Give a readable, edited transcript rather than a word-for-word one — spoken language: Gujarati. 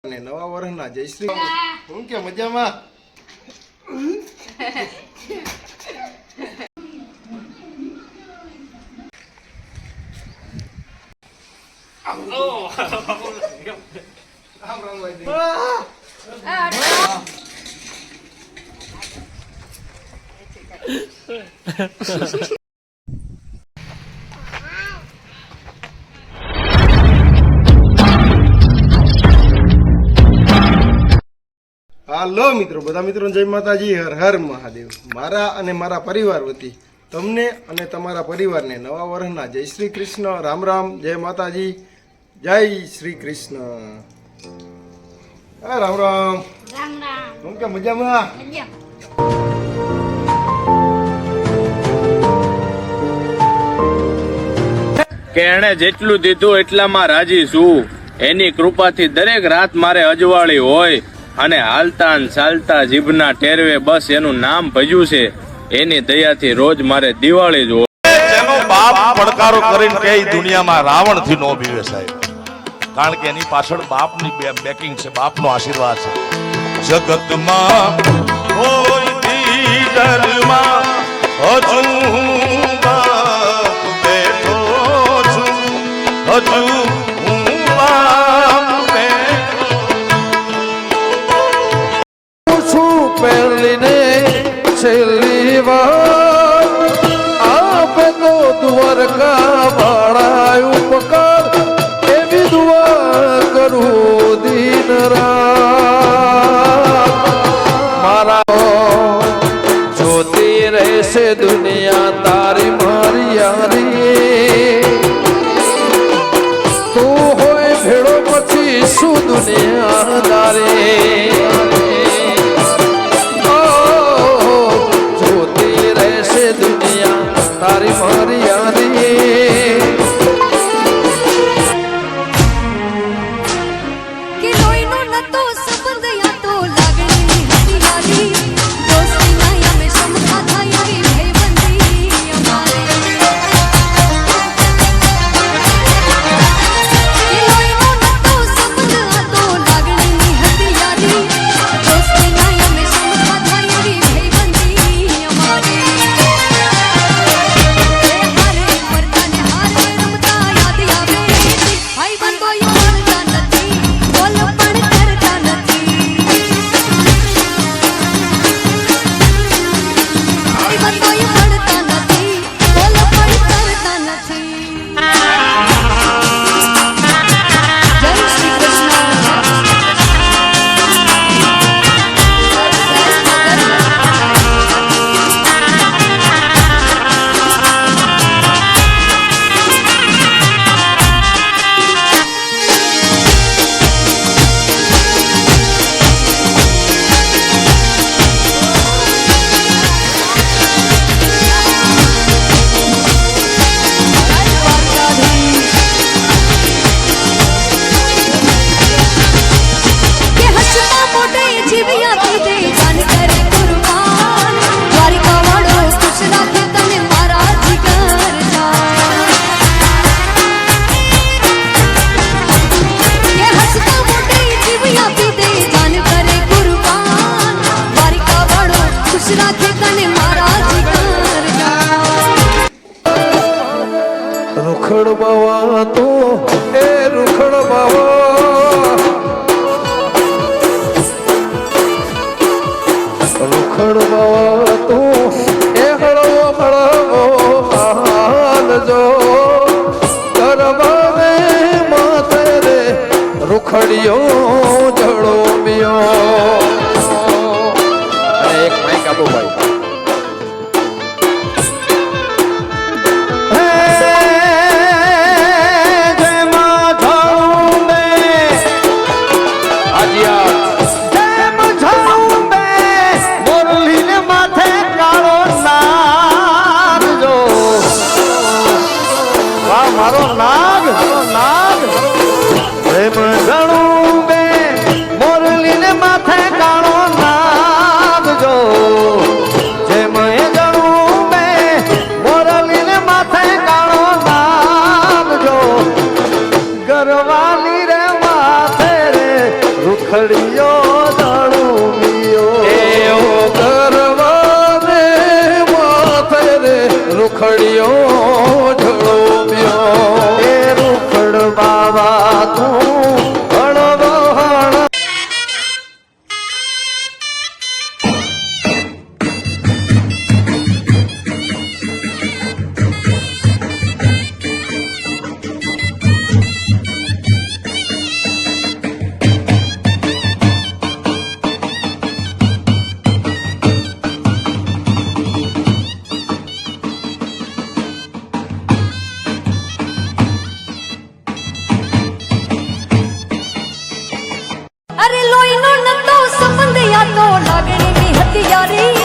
અને નવા વર્ષના જય શ્રી હું કે મજામાં હાલો મિત્રો, બધા મિત્રો જય માતાજી, હર હર મહાદેવ। મારા અને મારા પરિવાર વતી તમને અને તમારા પરિવારને નવા વર્ષના જય શ્રી કૃષ્ણ, રામ રામ, જય માતાજી, જય શ્રી કૃષ્ણ। રામ રામ રામ રામ। હું કે મજામાં? કે એણે જેટલું દીધું એટલામાં રાજી છું। એની કૃપાથી દરેક રાત મારે અજવાળી હોય અને હાલતા ને ચાલતા જીભના ટેરવે બસ એનું નામ ભજ્યું છે। એની દયાથી રોજ મારે દિવાળી જ હોય। જેનો બાપ પડકારો કરીને કે દુનિયામાં રાવણ થી નો બીવે સાહેબ, કારણ કે એની પાછળ બાપની બેકિંગ છે, બાપનો આશીર્વાદ છે। જગતમાં કોઈ દીજરમાં હજુ બાપ બેઠો છું, હજુ છેલ્લી વાર આપે તો દ્વારકા વાળા ઉપકાર એવી દુઆ કરું દિન રાત। મારા જોતી રહેશે દુનિયા તારી મારી યારી, તું હોય ભેળો પછી શું દુનિયા તારી। दुनिया तारी मारी यारी के लोईनो नतो संबंध या तो लागणी ની હતી યારી, દોસ્તી ના અમે સમતા થાય એવી ભાઈબંધી અમારે। કે લોઈનો નતો સંબંધ આ તો લાગણી ની હતી યારી, દોસ્તી ના અમે સમતા થાય એવી ભાઈબંધી અમારે। रुखड़ बाबा तो ए रुखड़ बाबा, रुखड़ बाबा तो ए हड़ो हड़ो हाल जो करवावे माथे रे रुखड़ियो जड़ो मियो। एक माइक आपो भाई રૂખડિયો દાણુમિયો એવો કરવાને માથે રે રૂખડિયો ઢળોમ્યો એ રૂખડ બાબા તું હળવહાણ અરે લોહીનો નતો સંબંધ યા તો લાગણીની હતી યારી